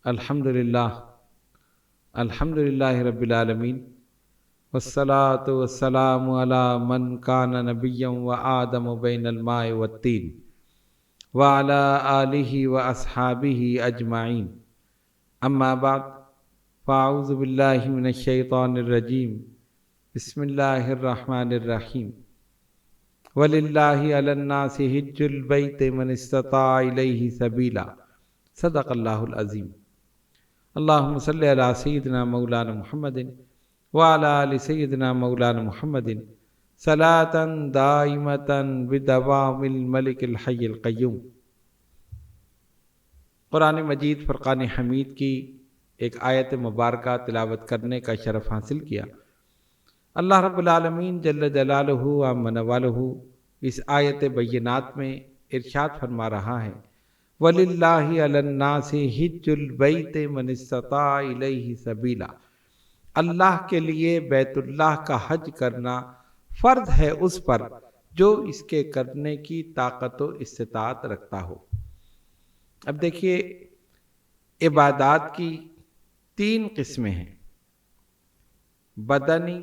الحمدللہ رب العالمین والصلاة والسلام علی من کان نبیا و آدم بین الماء والطین وعلی آلہ و اصحابہ اجمعین اما بعد فاعوذ باللہ من الشیطان الرجیم بسم اللہ الرحمن الرحیم وَلِلَّهِ عَلَى النَّاسِ حِجُّ الْبَيْتِ مَنِ اسْتَطَاعَ إِلَيْهِ سَبِيلًا صدق اللہ العظیم۔ اللہم صلی علی سیدنا مولانا محمد وعلی آل سیدنا مولانا محمد صلاة دائمة بدوام الملک الحی القیوم۔ قرآن مجید فرقان حمید کی ایک آیت مبارکہ تلاوت کرنے کا شرف حاصل کیا۔ اللہ رب العالمین جل جلالہ و عم نوالہ اس آیت بینات میں ارشاد فرما رہا ہے وَلِلَّهِ عَلَى النَّاسِ حِجُّ الْبَيْتِ مَنِ اسْتَطَاعَ إِلَيْهِ سَبِيلًا، اللہ کے لیے بیت اللہ کا حج کرنا فرض ہے اس پر جو اس کے کرنے کی طاقت و استطاعت رکھتا ہو۔ اب دیکھیے، عبادات کی تین قسمیں ہیں، بدنی،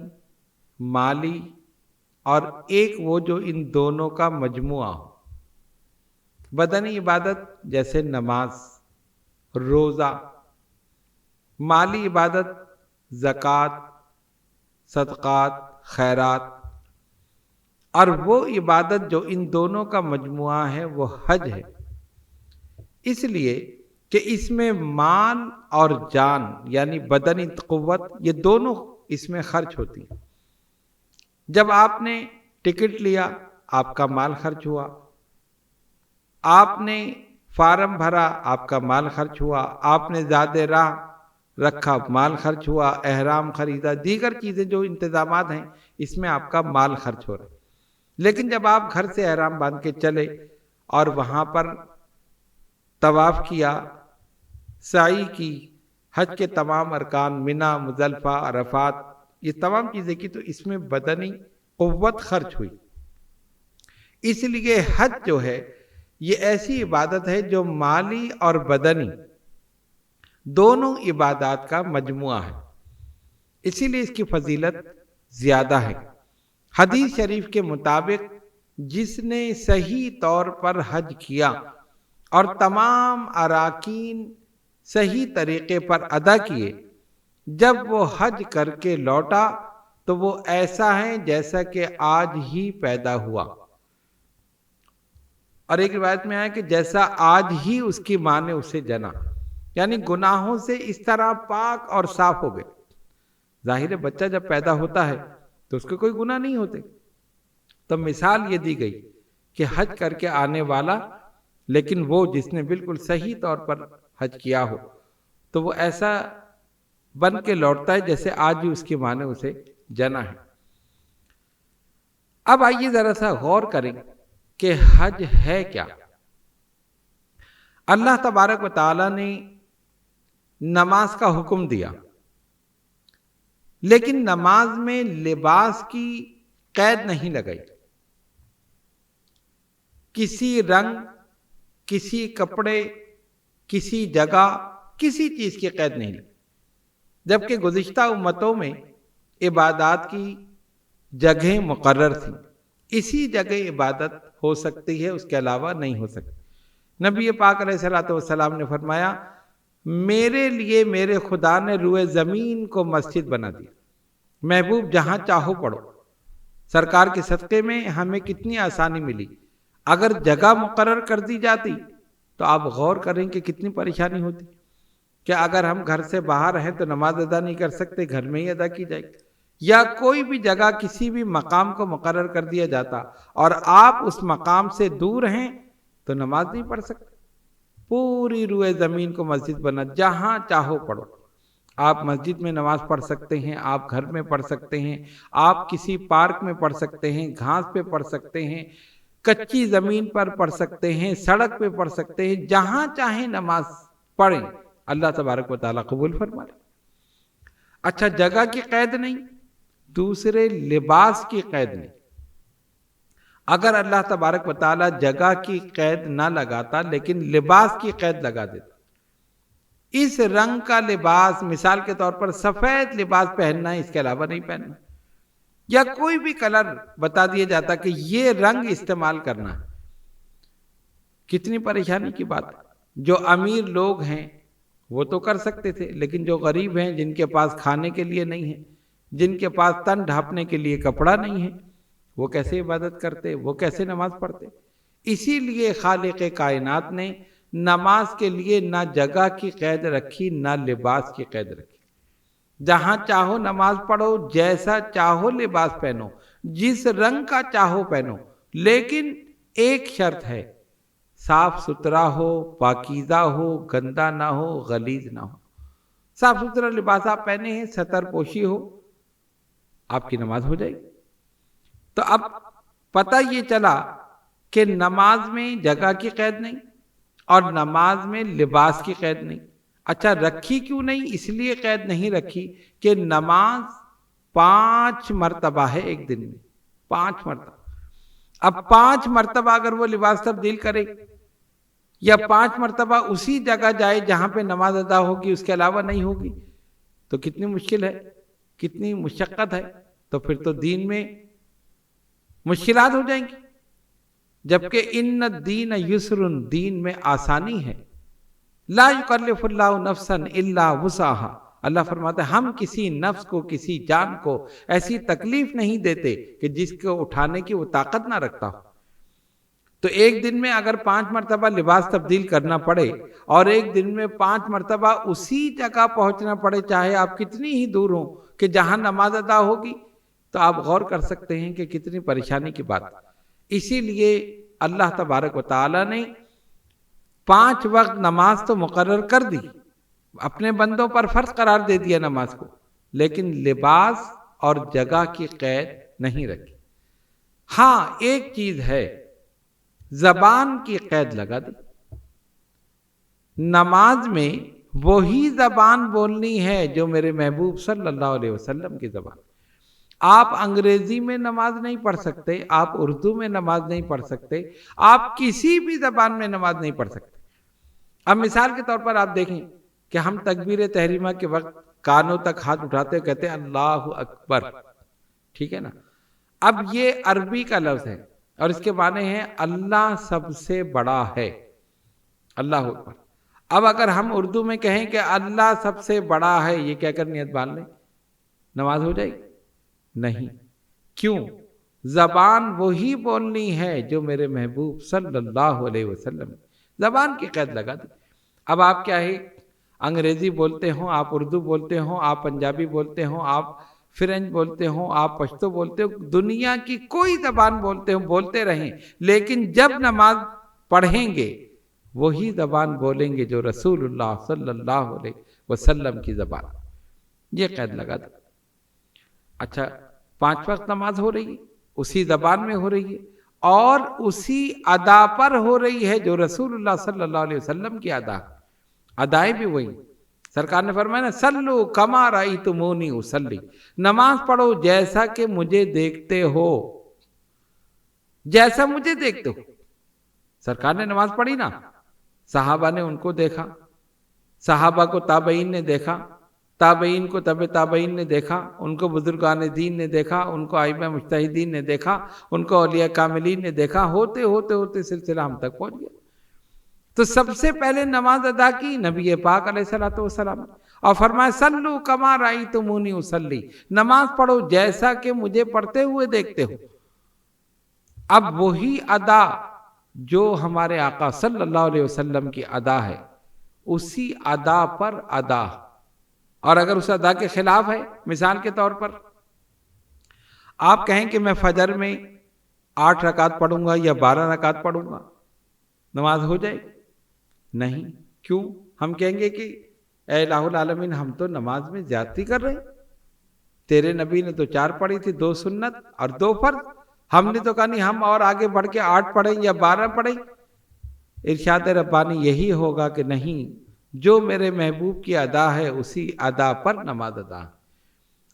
مالی اور ایک وہ جو ان دونوں کا مجموعہ ہو۔ بدنی عبادت جیسے نماز، روزہ، مالی عبادت زکوٰۃ، صدقات، خیرات، اور وہ عبادت جو ان دونوں کا مجموعہ ہے وہ حج ہے، اس لیے کہ اس میں مال اور جان یعنی بدنی قوت یہ دونوں اس میں خرچ ہوتی ہیں۔ جب آپ نے ٹکٹ لیا آپ کا مال خرچ ہوا، آپ نے فارم بھرا آپ کا مال خرچ ہوا، آپ نے زیادہ راہ رکھا مال خرچ ہوا، احرام خریدا، دیگر چیزیں جو انتظامات ہیں اس میں آپ کا مال خرچ ہو رہا ہے۔ لیکن جب آپ گھر سے احرام باندھ کے چلے اور وہاں پر طواف کیا، سعی کی، حج کے تمام ارکان، منی، مزدلفہ، عرفات، یہ تمام چیزیں کی، تو اس میں بدنی قوت خرچ ہوئی۔ اس لیے حج جو ہے یہ ایسی عبادت ہے جو مالی اور بدنی دونوں عبادات کا مجموعہ ہے، اسی لیے اس کی فضیلت زیادہ ہے۔ حدیث شریف کے مطابق جس نے صحیح طور پر حج کیا اور تمام اراکین صحیح طریقے پر ادا کیے، جب وہ حج کر کے لوٹا تو وہ ایسا ہے جیسا کہ آج ہی پیدا ہوا، اور ایک روایت میں آیا کہ جیسا آج ہی اس کی ماں نے اسے جنا، یعنی گناہوں سے اس طرح پاک اور صاف ہو گئے۔ ظاہر ہے بچہ جب پیدا ہوتا ہے تو اس کے کوئی گناہ نہیں ہوتے، تو مثال یہ دی گئی کہ حج کر کے آنے والا، لیکن وہ جس نے بالکل صحیح طور پر حج کیا ہو تو وہ ایسا بن کے لوٹتا ہے جیسے آج ہی اس کی ماں نے اسے جنا ہے۔ اب آئیے ذرا سا غور کریں کہ حج ہے کیا۔ اللہ تبارک و تعالی نے نماز کا حکم دیا، لیکن نماز میں لباس کی قید نہیں لگائی، کسی رنگ، کسی کپڑے، کسی جگہ، کسی چیز کی قید نہیں لگائی، جبکہ گزشتہ امتوں میں عبادات کی جگہیں مقرر تھیں، اسی جگہ عبادت ہو سکتی ہے، اس کے علاوہ نہیں ہو سکتی۔ نبی پاک علیہ السلام نے فرمایا میرے لیے میرے خدا نے روئے زمین کو مسجد بنا دیا، محبوب جہاں چاہو پڑھو۔ سرکار کے صدقے میں ہمیں کتنی آسانی ملی، اگر جگہ مقرر کر دی جاتی تو آپ غور کریں کہ کتنی پریشانی ہوتی کہ اگر ہم گھر سے باہر ہیں تو نماز ادا نہیں کر سکتے، گھر میں ہی ادا کی جائے، یا کوئی بھی جگہ کسی بھی مقام کو مقرر کر دیا جاتا اور آپ اس مقام سے دور ہیں تو نماز نہیں پڑھ سکتے۔ پوری روئے زمین کو مسجد بنا، جہاں چاہو پڑھو۔ آپ مسجد میں نماز پڑھ سکتے ہیں، آپ گھر میں پڑھ سکتے ہیں، آپ کسی پارک میں پڑھ سکتے ہیں، گھاس پہ پڑھ سکتے ہیں، کچی زمین پر پڑھ سکتے ہیں، سڑک پہ پڑھ سکتے ہیں، جہاں چاہیں نماز پڑھیں، اللہ تبارک و تعالیٰ قبول فرمائے۔ اچھا، جگہ کی قید نہیں، دوسرے لباس کی قید نہیں۔ اگر اللہ تبارک و تعالیٰ جگہ کی قید نہ لگاتا لیکن لباس کی قید لگا دیتا، اس رنگ کا لباس، مثال کے طور پر سفید لباس پہننا ہے، اس کے علاوہ نہیں پہننا، یا کوئی بھی کلر بتا دیا جاتا کہ یہ رنگ استعمال کرنا ہے۔ کتنی پریشانی کی بات ہے۔ جو امیر لوگ ہیں وہ تو کر سکتے تھے، لیکن جو غریب ہیں، جن کے پاس کھانے کے لیے نہیں ہے، جن کے پاس تن ڈھانپنے کے لیے کپڑا نہیں ہے، وہ کیسے عبادت کرتے، وہ کیسے نماز پڑھتے؟ اسی لیے خالق کائنات نے نماز کے لیے نہ جگہ کی قید رکھی، نہ لباس کی قید رکھی۔ جہاں چاہو نماز پڑھو، جیسا چاہو لباس پہنو، جس رنگ کا چاہو پہنو، لیکن ایک شرط ہے، صاف ستھرا ہو، پاکیزہ ہو، گندا نہ ہو، غلیظ نہ ہو۔ صاف ستھرا لباس آپ پہنے ہیں، ستر پوشی ہو، آپ کی نماز ہو جائے گی۔ تو اب پتہ یہ چلا کہ نماز میں جگہ کی قید نہیں اور نماز میں لباس کی قید نہیں۔ اچھا رکھی کیوں نہیں؟ اس لیے قید نہیں رکھی کہ نماز 5 مرتبہ ہے ایک دن میں، 5 مرتبہ۔ اب 5 مرتبہ اگر وہ لباس تبدیل کرے یا 5 مرتبہ اسی جگہ جائے جہاں پہ نماز ادا ہوگی، اس کے علاوہ نہیں ہوگی، تو کتنی مشکل ہے، کتنی مشقت ہے۔ تو پھر تو دین میں مشکلات ہو جائیں گی، جبکہ ان الدین یسر، دین میں آسانی ہے۔ لا یکلف اللہ نفسا الا وسعها، اللہ فرماتا ہے ہم کسی نفس کو، کسی جان کو ایسی تکلیف نہیں دیتے کہ جس کو اٹھانے کی وہ طاقت نہ رکھتا ہو۔ تو ایک دن میں اگر 5 مرتبہ لباس تبدیل کرنا پڑے اور ایک دن میں 5 مرتبہ اسی جگہ پہنچنا پڑے، چاہے آپ کتنی ہی دور ہوں، کہ جہاں نماز ادا ہوگی، تو آپ غور کر سکتے ہیں کہ کتنی پریشانی کی بات۔ اسی لیے اللہ تبارک و تعالی نے 5 وقت نماز تو مقرر کر دی، اپنے بندوں پر فرض قرار دے دیا نماز کو، لیکن لباس اور جگہ کی قید نہیں رکھی۔ ہاں ایک چیز ہے، زبان کی قید لگا دی۔ نماز میں وہی زبان بولنی ہے جو میرے محبوب صلی اللہ علیہ وسلم کی زبان۔ آپ انگریزی میں نماز نہیں پڑھ سکتے، آپ اردو میں نماز نہیں پڑھ سکتے، آپ کسی بھی زبان میں نماز نہیں پڑھ سکتے۔ اب مثال کے طور پر آپ دیکھیں کہ ہم تکبیر تحریمہ کے وقت کانوں تک ہاتھ اٹھاتے کہتے ہیں اللہ اکبر، ٹھیک ہے نا؟ اب یہ عربی کا لفظ ہے اور اس کے معنی ہے اللہ سب سے بڑا ہے، اللہ اکبر۔ اب اگر ہم اردو میں کہیں کہ اللہ سب سے بڑا ہے، یہ کہہ کر نیت باندھ لیں، نماز ہو جائے گی؟ نہیں۔ کیوں؟ زبان وہی بولنی ہے جو میرے محبوب صلی اللہ علیہ وسلم، زبان کی قید لگا دی۔ اب آپ کیا ہے، انگریزی بولتے ہوں، آپ اردو بولتے ہوں، آپ پنجابی بولتے ہوں، آپ فرینچ بولتے ہوں، آپ پشتو بولتے ہوں، دنیا کی کوئی زبان بولتے ہوں، بولتے رہیں، لیکن جب نماز پڑھیں گے وہی زبان بولیں گے جو رسول اللہ صلی اللہ علیہ وسلم کی زبان۔ یہ قید لگا دی۔ اچھا 5 وقت نماز ہو رہی ہے، اسی زبان میں ہو رہی ہے اور اسی ادا پر ہو رہی ہے جو رسول اللہ صلی اللہ علیہ وسلم کی ادا، ادائیں بھی وہی۔ سرکار نے فرمایا نا صلو کما رأیتمونی اصلی، نماز پڑھو جیسا کہ مجھے دیکھتے ہو، جیسا مجھے دیکھتے ہو۔ سرکار نے نماز پڑھی نا، صحابہ نے ان کو دیکھا، صحابہ کو تابعین نے دیکھا، تابعین کو تبع تابعین نے دیکھا، ان کو بزرگان دین نے دیکھا، ان کو ائمہ مجتہدین نے دیکھا، ان کو اولیاء کاملین نے دیکھا، ہوتے ہوتے ہوتے سلسلہ ہم تک پہنچ گیا۔ تو سب سے پہلے نماز ادا کی نبی پاک علیہ الصلوۃ والسلام اور فرمایا صلو کما رأیتمونی اصلی، نماز پڑھو جیسا کہ مجھے پڑھتے ہوئے دیکھتے ہو۔ اب وہی ادا جو ہمارے آقا صلی اللہ علیہ وسلم کی ادا ہے، اسی ادا پر ادا، اور اگر اس ادا کے خلاف ہے، مثال کے طور پر آپ کہیں کہ میں فجر میں 8 رکعت پڑھوں گا یا 12 رکعت پڑھوں گا، نماز ہو جائے گی؟ نہیں۔ کیوں؟ ہم کہیں گے کہ اے الہ العالمین ہم تو نماز میں زیادتی کر رہے ہیں، تیرے نبی نے تو 4 پڑھی تھی، 2 سنت اور 2 فرض، ہم نے تو کہا نہیں ہم اور آگے بڑھ کے 8 پڑھیں یا 12 پڑھیں۔ ارشاد ربانی یہی ہوگا کہ نہیں، جو میرے محبوب کی ادا ہے اسی ادا پر نماز ادا۔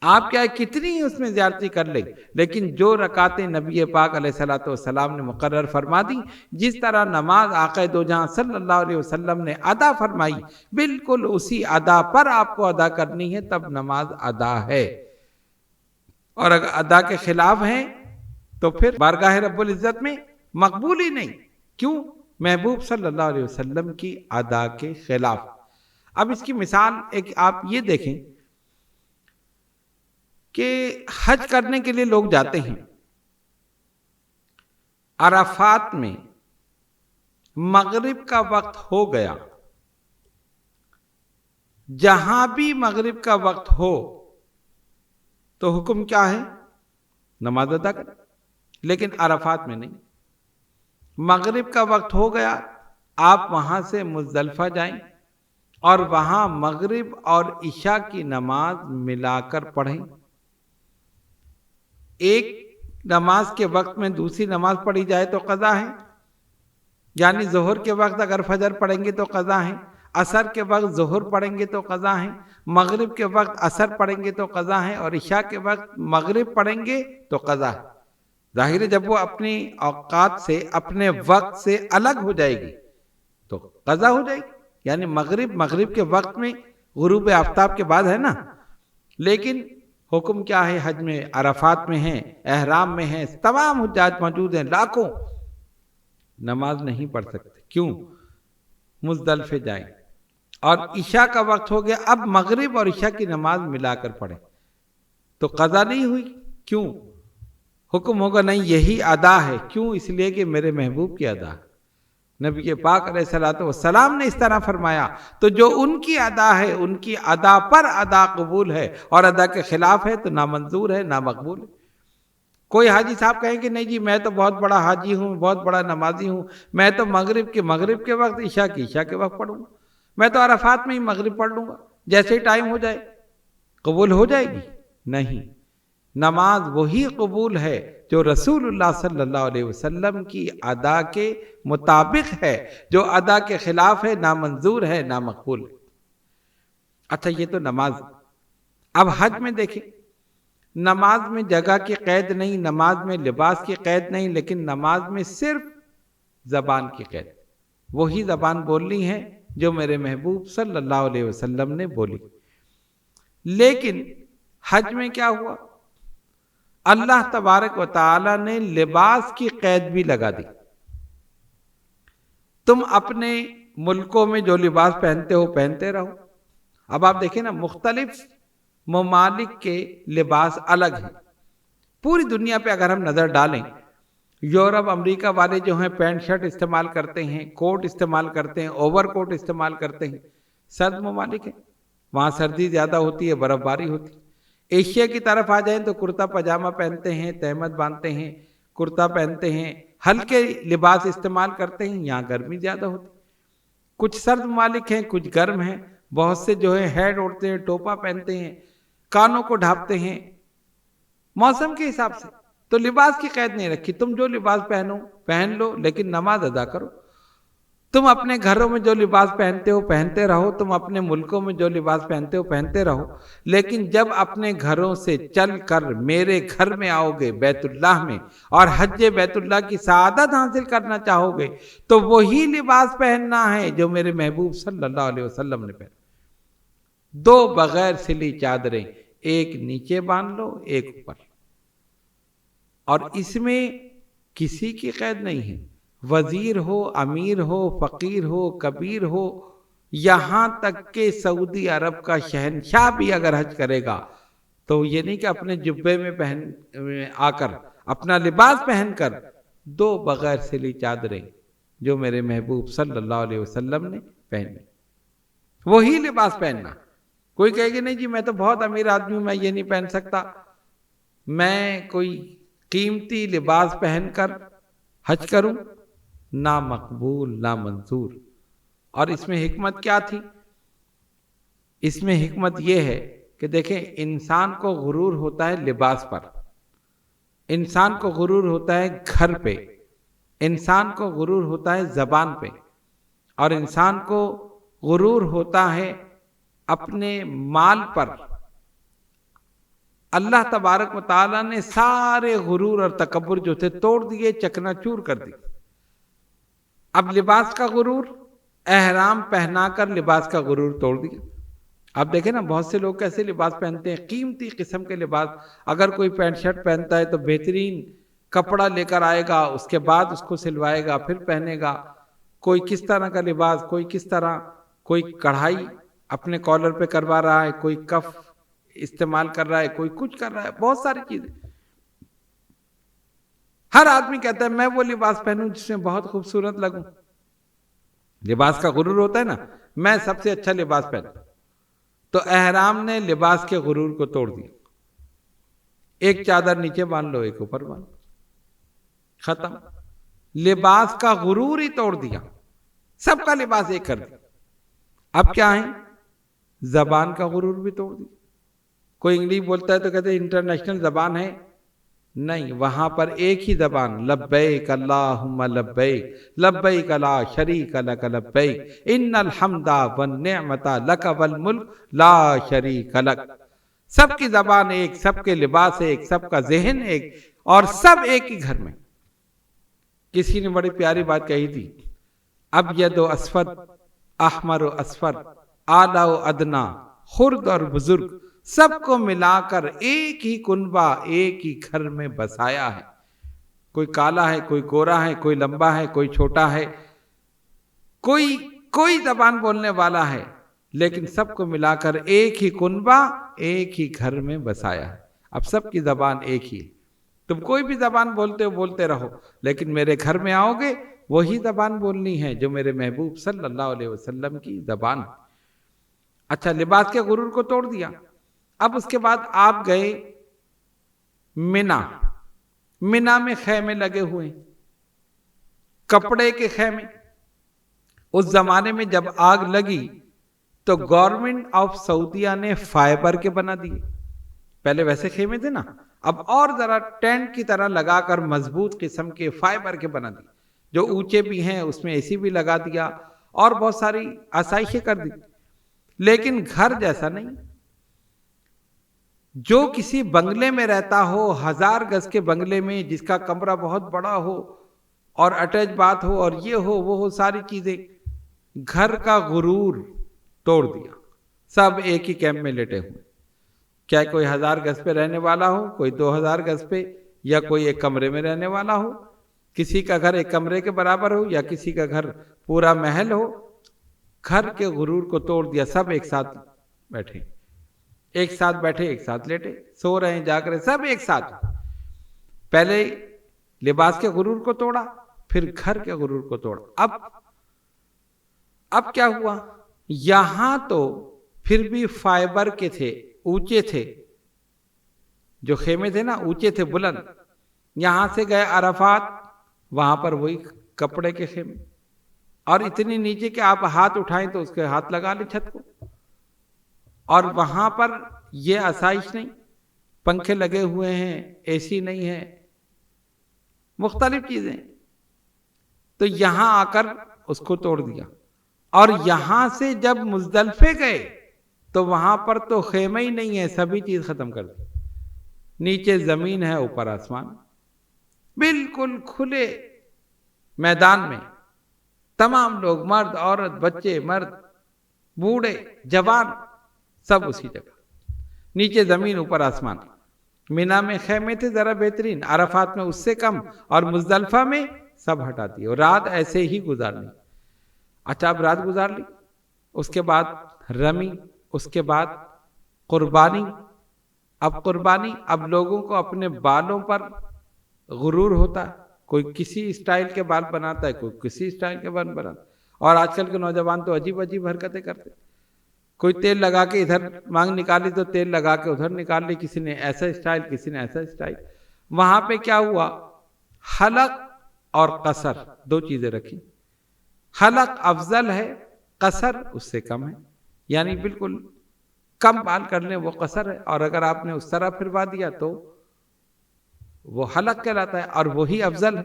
آپ کیا ہے کتنی ہی اس میں زیادتی کر لیں، لیکن جو رکعتیں نبی پاک علیہ الصلوۃ والسلام نے مقرر فرما دی، جس طرح نماز آقا دو جہاں صلی اللہ علیہ وسلم نے ادا فرمائی، بالکل اسی ادا پر آپ کو ادا کرنی ہے، تب نماز ادا ہے۔ اور اگر ادا کے خلاف ہیں تو پھر بارگاہ رب العزت میں مقبول ہی نہیں۔ کیوں؟ محبوب صلی اللہ علیہ وسلم کی ادا کے خلاف۔ اب اس کی مثال ایک آپ یہ دیکھیں کہ حج کرنے کے لیے لوگ جاتے ہیں، عرفات میں مغرب کا وقت ہو گیا، جہاں بھی مغرب کا وقت ہو تو حکم کیا ہے؟ نماز ادا کریں، لیکن عرفات میں نہیں۔ مغرب کا وقت ہو گیا، آپ وہاں سے مزدلفہ جائیں اور وہاں مغرب اور عشاء کی نماز ملا کر پڑھیں۔ ایک نماز کے وقت میں دوسری نماز پڑھی جائے تو قضا ہے، یعنی ظہر کے وقت اگر فجر پڑھیں گے تو قضا ہے، عصر کے وقت ظہر پڑھیں گے تو قضا ہے، مغرب کے وقت عصر پڑھیں گے تو قضا ہے، اور عشاء کے وقت مغرب پڑھیں گے تو قضا ہے۔ ظاہر ہے جب وہ اپنی اوقات سے، اپنے وقت سے الگ ہو جائے گی تو قضا ہو جائے گی، یعنی مغرب کے وقت میں غروب آفتاب کے بعد ہے نا۔ لیکن حکم کیا ہے؟ حج میں عرفات میں ہیں، احرام میں ہیں، تمام حجاج موجود ہیں، لاکھوں، نماز نہیں پڑھ سکتے۔ کیوں؟ مزدلفے جائیں اور عشاء کا وقت ہو گیا، اب مغرب اور عشاء کی نماز ملا کر پڑھیں تو قضا نہیں ہوئی۔ کیوں؟ حکم ہوگا نہیں، یہی ادا ہے۔ کیوں؟ اس لیے کہ میرے محبوب کی ادا ہے، نبی پاک علیہ الصلوۃ والسلام نے اس طرح فرمایا، تو جو ان کی ادا ہے، ان کی ادا پر ادا قبول ہے، اور ادا کے خلاف ہے تو نامنظور ہے، نامقبول ہے۔ کوئی حاجی صاحب کہیں کہ نہیں جی میں تو بہت بڑا حاجی ہوں، بہت بڑا نمازی ہوں، میں تو مغرب کے وقت، عشاء کے وقت پڑھوں گا، میں تو عرفات میں ہی مغرب پڑھ لوں گا، جیسے ہی ٹائم ہو جائے قبول ہو جائے گی؟ نہیں، نماز وہی قبول ہے جو رسول اللہ صلی اللہ علیہ وسلم کی ادا کے مطابق ہے، جو ادا کے خلاف ہے، نامنظور ہے، نامقبول ہے۔ اچھا یہ تو نماز۔ اب حج میں دیکھیں، نماز میں جگہ کی قید نہیں، نماز میں لباس کی قید نہیں، لیکن نماز میں صرف زبان کی قید، وہی زبان بولنی ہے جو میرے محبوب صلی اللہ علیہ وسلم نے بولی۔ لیکن حج میں کیا ہوا؟ اللہ تبارک و تعالی نے لباس کی قید بھی لگا دی۔ تم اپنے ملکوں میں جو لباس پہنتے ہو پہنتے رہو۔ اب آپ دیکھیں نا، مختلف ممالک کے لباس الگ ہیں۔ پوری دنیا پہ اگر ہم نظر ڈالیں، یورپ امریکہ والے جو ہیں پینٹ شرٹ استعمال کرتے ہیں، کوٹ استعمال کرتے ہیں، اوور کوٹ استعمال کرتے ہیں، سرد ممالک ہیں، وہاں سردی زیادہ ہوتی ہے، برف باری ہوتی ہے۔ ایشیا کی طرف آ جائیں تو کرتا پاجامہ پہنتے ہیں، تہمت باندھتے ہیں، کرتا پہنتے ہیں، ہلکے لباس استعمال کرتے ہیں، یہاں گرمی زیادہ ہوتی ہے۔ کچھ سرد ممالک ہیں، کچھ گرم ہیں، بہت سے جو ہے ہیڈ اوڑھتے ہیں، ٹوپا پہنتے ہیں، کانوں کو ڈھانپتے ہیں، موسم کے حساب سے۔ تو لباس کی قید نہیں رکھی، تم جو لباس پہنو پہن لو، لیکن نماز ادا کرو۔ تم اپنے گھروں میں جو لباس پہنتے ہو پہنتے رہو، تم اپنے ملکوں میں جو لباس پہنتے ہو پہنتے رہو، لیکن جب اپنے گھروں سے چل کر میرے گھر میں آؤ گے بیت اللہ میں، اور حج بیت اللہ کی سعادت حاصل کرنا چاہو گے، تو وہی لباس پہننا ہے جو میرے محبوب صلی اللہ علیہ وسلم نے پہنا۔ دو بغیر سلی چادریں، ایک نیچے باندھ لو، ایک اوپر، اور اس میں کسی کی قید نہیں ہے۔ وزیر ہو، امیر ہو، فقیر ہو، کبیر ہو، یہاں تک کہ سعودی عرب کا شہنشاہ بھی اگر حج کرے گا تو یہ نہیں کہ اپنے جبے میں آ کر اپنا لباس پہن کر، دو بغیر سلی چادریں جو میرے محبوب صلی اللہ علیہ وسلم نے پہنی، وہی لباس پہننا۔ کوئی کہے گی نہیں جی میں تو بہت امیر آدمی ہوں، میں یہ نہیں پہن سکتا، میں کوئی قیمتی لباس پہن کر حج کروں، نامقبول، نامنظور۔ اور اس میں حکمت کیا تھی؟ اس میں حکمت یہ ہے کہ دیکھیں، انسان کو غرور ہوتا ہے لباس پر، انسان کو غرور ہوتا ہے گھر پہ، انسان کو غرور ہوتا ہے زبان پہ، اور انسان کو غرور ہوتا ہے اپنے مال پر۔ اللہ تبارک و تعالیٰ نے سارے غرور اور تکبر جو تھے توڑ دیے، چکنا چور کر دی۔ اب لباس کا غرور، احرام پہنا کر لباس کا غرور توڑ دیا۔ آپ دیکھیں نا بہت سے لوگ کیسے لباس پہنتے ہیں، قیمتی قسم کے لباس۔ اگر کوئی پینٹ شرٹ پہنتا ہے تو بہترین کپڑا لے کر آئے گا، اس کے بعد اس کو سلوائے گا، پھر پہنے گا۔ کوئی کس طرح کا لباس، کوئی کس طرح، کوئی کڑھائی اپنے کالر پہ کروا رہا ہے، کوئی کف استعمال کر رہا ہے، کوئی کچھ کر رہا ہے، بہت ساری چیزیں۔ ہر آدمی کہتا ہے میں وہ لباس پہنوں جس میں بہت خوبصورت لگوں۔ لباس کا غرور ہوتا ہے نا، میں سب سے اچھا لباس پہنوں۔ تو احرام نے لباس کے غرور کو توڑ دیا۔ ایک چادر نیچے باندھ لو، ایک اوپر باندھ لو، ختم۔ لباس کا غرور ہی توڑ دیا، سب کا لباس ایک کر دیا۔ اب کیا ہے، زبان کا غرور بھی توڑ دیا۔ کوئی انگلش بولتا ہے تو کہتے ہیں انٹرنیشنل زبان ہے، نہیں، وہاں پر ایک ہی زبان، لبیک اللہم لبیک لبیک لا شریک لک لبیک ان الحمد والنعمت لک والملک لا شریک لک۔ سب کی زبان ایک، سب کے لباس ایک، سب کا ذہن ایک، اور سب ایک ہی گھر میں۔ کسی نے بڑی پیاری بات کہی تھی، ابید و اسود، احمر و اصفر، اعلی و ادنا، خرد اور بزرگ، سب کو ملا کر ایک ہی کنبہ، ایک ہی گھر میں بسایا ہے۔ کوئی کالا ہے، کوئی گورا ہے، کوئی لمبا ہے، کوئی چھوٹا ہے، کوئی زبان بولنے والا ہے، لیکن سب کو ملا کر ایک ہی کنبہ، ایک ہی گھر میں بسایا ہے۔ اب سب کی زبان ایک ہی ہے۔ تم کوئی بھی زبان بولتے ہو، بولتے رہو، لیکن میرے گھر میں آؤ گے وہی زبان بولنی ہے جو میرے محبوب صلی اللہ علیہ وسلم کی زبان۔ اچھا، لباس کے غرور کو توڑ دیا۔ اب اس کے بعد آپ گئے منا میں خیمے لگے ہوئے، کپڑے کے خیمے۔ اس زمانے میں جب آگ لگی تو گورنمنٹ آف سعودیہ نے فائبر کے بنا دیے۔ پہلے ویسے خیمے تھے نا، اب اور ذرا ٹینٹ کی طرح لگا کر مضبوط قسم کے فائبر کے بنا دیے، جو اونچے بھی ہیں، اس میں اے سی بھی لگا دیا اور بہت ساری آسائشیں کر دی، لیکن گھر جیسا نہیں۔ جو کسی بنگلے میں رہتا ہو، 1000 گز کے بنگلے میں، جس کا کمرہ بہت بڑا ہو اور اٹیچ باتھ ہو اور یہ ہو وہ ہو، ساری چیزیں، گھر کا غرور توڑ دیا۔ سب ایک ہی کیمپ میں لیٹے ہوئے، کیا کوئی 1000 گز پہ رہنے والا ہو، کوئی 2000 گز پہ، یا کوئی ایک کمرے میں رہنے والا ہو، کسی کا گھر ایک کمرے کے برابر ہو یا کسی کا گھر پورا محل ہو۔ گھر کے غرور کو توڑ دیا، سب ایک ساتھ بیٹھے، ایک ساتھ بیٹھے، ایک ساتھ لیٹے، سو رہے ہیں، جاگ رہے، سب ایک ساتھ۔ پہلے لباس کے غرور کو توڑا، پھر گھر کے غرور کو توڑا۔ اب کیا ہوا، یہاں تو پھر بھی فائبر کے تھے، اونچے تھے، جو خیمے تھے نا اونچے تھے، بلند۔ یہاں سے گئے عرفات، وہاں پر وہی کپڑے کے خیمے، اور اتنی نیچے کہ آپ ہاتھ اٹھائیں تو اس کے ہاتھ لگا لیں چھت کو، اور وہاں پر یہ آسائش نہیں، پنکھے لگے ہوئے ہیں، اے سی نہیں ہے، مختلف چیزیں۔ تو یہاں آ کر اس کو توڑ دیا، اور یہاں سے جب مزدلفے گئے تو وہاں پر تو خیمہ ہی نہیں ہے، سبھی چیز ختم کر دی۔ نیچے زمین ہے، اوپر آسمان، بالکل کھلے میدان میں تمام لوگ، مرد عورت، بچے مرد بوڑھے جوان، سب اسی جگہ، نیچے زمین اوپر آسمان۔ مینا میں خیمے تھے ذرا بہترین، عرفات میں اس سے کم، اور مزدلفہ میں سب ہٹا دیے، اور رات ایسے ہی گزارنی۔ اچھا، اب رات گزار لی، اس کے بعد رمی، اس کے بعد قربانی۔ اب قربانی، اب لوگوں کو اپنے بالوں پر غرور ہوتا ہے، کوئی کسی اسٹائل کے بال بناتا ہے، کوئی کسی اسٹائل کے بال بناتا ہے، اور آج کل کے نوجوان تو عجیب عجیب حرکتیں کرتے، کوئی تیل لگا کے ادھر مانگ نکالی تو تیل لگا کے ادھر نکال لی، کسی نے ایسا اسٹائل، کسی نے ایسا اسٹائل۔ وہاں پہ کیا ہوا، حلق اور قصر دو چیزیں رکھی۔ حلق افضل ہے، قصر اس سے کم ہے، یعنی بالکل کم بال کر لیں وہ قصر ہے، اور اگر آپ نے اس طرح پھروا دیا تو وہ حلق کہلاتا ہے، اور وہی افضل ہے۔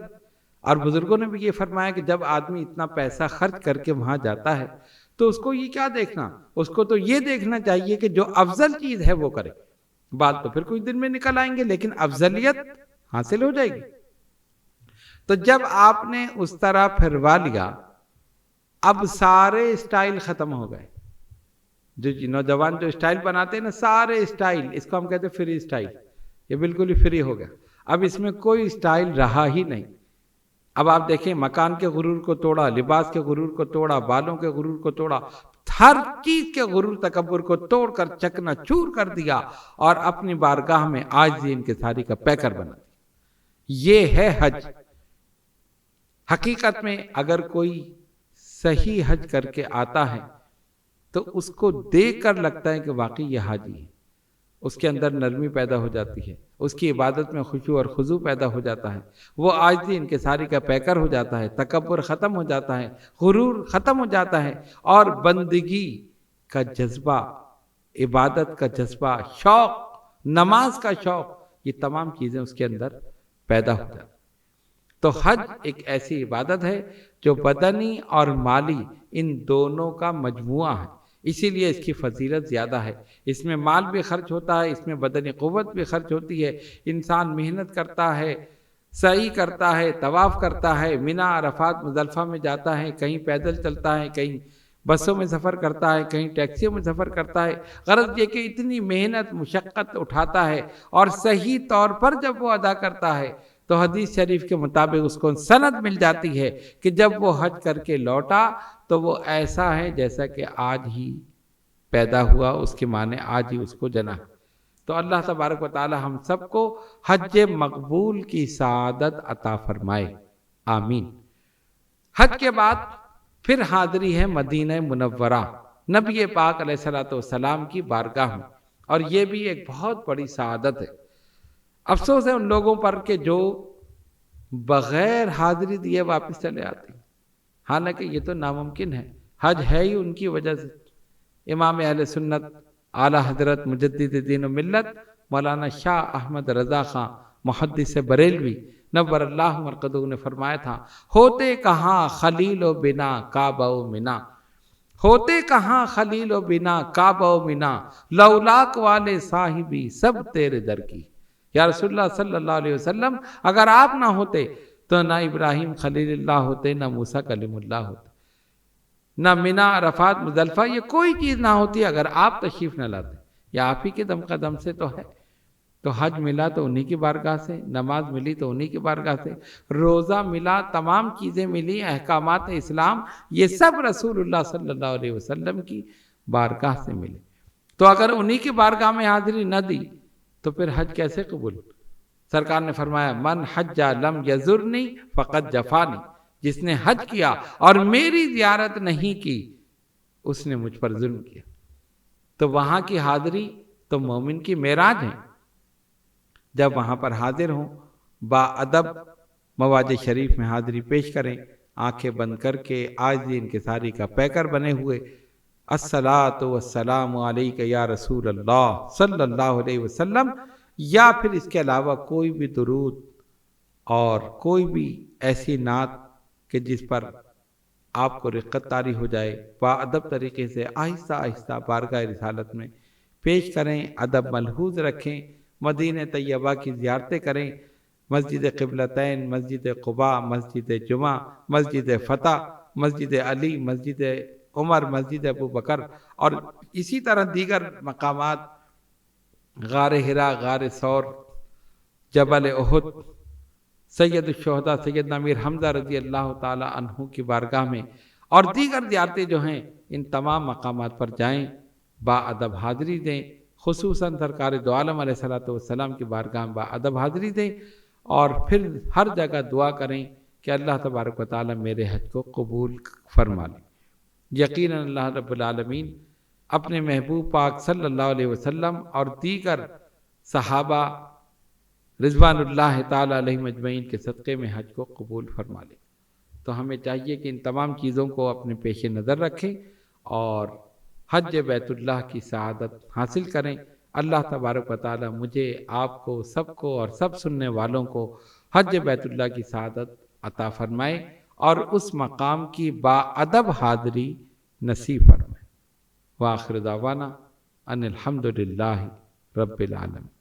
اور بزرگوں نے بھی یہ فرمایا کہ جب آدمی اتنا پیسہ خرچ کر کے وہاں جاتا ہے تو اس کو یہ کیا دیکھنا، اس کو تو یہ دیکھنا چاہیے کہ جو افضل چیز ہے وہ کرے۔ بال تو پھر کچھ دن میں نکل آئیں گے، لیکن افضلیت حاصل ہو جائے گی۔ تو جب آپ نے اس طرح پھروا لیا، اب سارے اسٹائل ختم ہو گئے۔ جو نوجوان جو اسٹائل بناتے ہیں نا، سارے اسٹائل، اس کو ہم کہتے ہیں فری اسٹائل، یہ بالکل ہی فری ہو گیا۔ اب اس میں کوئی اسٹائل رہا ہی نہیں۔ اب آپ دیکھیں، مکان کے غرور کو توڑا، لباس کے غرور کو توڑا، بالوں کے غرور کو توڑا، ہر چیز کے غرور تکبر کو توڑ کر چکنا چور کر دیا، اور اپنی بارگاہ میں عاجزی انکساری کا پیکر بنا دیا۔ یہ ہے حج۔ حقیقت میں اگر کوئی صحیح حج کر کے آتا ہے تو اس کو دیکھ کر لگتا ہے کہ واقعی یہ حاجی ہے۔ اس کے اندر نرمی پیدا ہو جاتی ہے، اس کی عبادت میں خشوع اور خضوع پیدا ہو جاتا ہے، وہ عاجزی انکساری کا پیکر ہو جاتا ہے، تکبر ختم ہو جاتا ہے، غرور ختم ہو جاتا ہے، اور بندگی کا جذبہ، عبادت کا جذبہ، شوق، نماز کا شوق، یہ تمام چیزیں اس کے اندر پیدا ہو جاتی ہیں۔ تو حج ایک ایسی عبادت ہے جو بدنی اور مالی ان دونوں کا مجموعہ ہے، اسی لیے اس کی فضیلت زیادہ ہے۔ اس میں مال بھی خرچ ہوتا ہے، اس میں بدنی قوت بھی خرچ ہوتی ہے، انسان محنت کرتا ہے، سعی کرتا ہے، طواف کرتا ہے، منی، عرفات، مزدلفہ میں جاتا ہے، کہیں پیدل چلتا ہے، کہیں بسوں میں سفر کرتا ہے، کہیں ٹیکسیوں میں سفر کرتا ہے۔ غرض یہ کہ اتنی محنت مشقت اٹھاتا ہے، اور صحیح طور پر جب وہ ادا کرتا ہے تو حدیث شریف کے مطابق اس کو سند مل جاتی ہے کہ جب وہ حج کر کے لوٹا تو وہ ایسا ہے جیسا کہ آج ہی پیدا ہوا، اس کی ماں نے آج ہی اس کو جنا۔ تو اللہ تبارک و تعالی ہم سب کو حج مقبول کی سعادت عطا فرمائے، آمین۔ حج کے بعد پھر حاضری ہے مدینہ منورہ، نبی پاک علیہ الصلوۃ والسلام کی بارگاہ میں، اور یہ بھی ایک بہت بڑی سعادت ہے۔ افسوس ہے ان لوگوں پر کہ جو بغیر حاضری دیے واپس چلے آتے ہیں، حالانکہ یہ تو ناممکن ہے۔ حج ہے ہی ان کی وجہ سے۔ امام اہل سنت اعلیٰ حضرت مجدد دین و ملت مولانا شاہ احمد رضا خان محدث بریلوی نور اللہ مرقدہ نے فرمایا تھا، ہوتے کہاں خلیل و بنا کعبہ و منا، ہوتے کہاں خلیل و بنا کعبہ و منا، لولاک والے صاحبی سب تیرے در کی۔ یا رسول اللہ صلی اللہ علیہ وسلم، اگر آپ نہ ہوتے تو نہ ابراہیم خلیل اللہ ہوتے، نہ موسیٰ کلیم اللہ ہوتے، نہ منی، عرفات، مزدلفہ، یہ کوئی چیز نہ ہوتی اگر آپ تشریف نہ لاتے۔ یہ آپ ہی کے دم قدم سے تو ہے۔ تو حج ملا تو انہی کی بارگاہ سے، نماز ملی تو انہی کی بارگاہ سے، روزہ ملا، تمام چیزیں ملی، احکامات اسلام، یہ سب رسول اللہ صلی اللہ علیہ وسلم کی بارگاہ سے ملے۔ تو اگر انہی کی بارگاہ میں حاضری نہ دی تو پھر حج کیسے قبول؟ سرکار نے فرمایا، من حج لم یزرنی فقد جفانی، جس نے حج کیا اور میری زیارت نہیں کی اس نے مجھ پر ظلم کیا۔ تو وہاں کی حاضری تو مومن کی معراج ہے۔ جب وہاں پر حاضر ہوں، با ادب مواج شریف میں حاضری پیش کریں، آنکھیں بند کر کے عاجزی انکساری کا پیکر بنے ہوئے، الصلاۃ والسلام علیک یا رسول اللہ صلی اللہ علیہ وسلم، یا پھر اس کے علاوہ کوئی بھی درود اور کوئی بھی ایسی نعت کہ جس پر آپ کو رقت طاری ہو جائے، با ادب طریقے سے آہستہ آہستہ بارگاہ رسالت میں پیش کریں، ادب ملحوظ رکھیں، مدینہ طیبہ کی زیارتیں کریں، مسجد قبلتین، مسجد قباء، مسجد جمعہ، مسجد فتح، مسجد علی، مسجد عمر، مسجد ابو بکر، اور اسی طرح دیگر مقامات، غار حرا، غار ثور، جبل احد، سید الشہداء سیدنا امیر حمزہ رضی اللہ تعالی عنہ کی بارگاہ میں، اور دیگر زیارتیں جو ہیں ان تمام مقامات پر جائیں، با ادب حاضری دیں، خصوصاً سرکار دو عالم علیہ الصلوۃ والسلام کی بارگاہ میں با ادب حاضری دیں، اور پھر ہر جگہ دعا کریں کہ اللہ تبارک و تعالی میرے حج کو قبول فرما لے۔ یقیناً اللہ رب العالمین اپنے محبوب پاک صلی اللہ علیہ وسلم اور دیگر صحابہ رضوان اللہ تعالی علیہم اجمعین کے صدقے میں حج کو قبول فرما لے۔ تو ہمیں چاہیے کہ ان تمام چیزوں کو اپنے پیش نظر رکھیں اور حج بیت اللہ کی سعادت حاصل کریں۔ اللہ تبارک و تعالی مجھے، آپ کو، سب کو اور سب سننے والوں کو حج بیت اللہ کی سعادت عطا فرمائے اور اس مقام کی با ادب حاضری نصیب فرمائے۔ وآخر دعوانا ان الحمد للہ رب العالمین.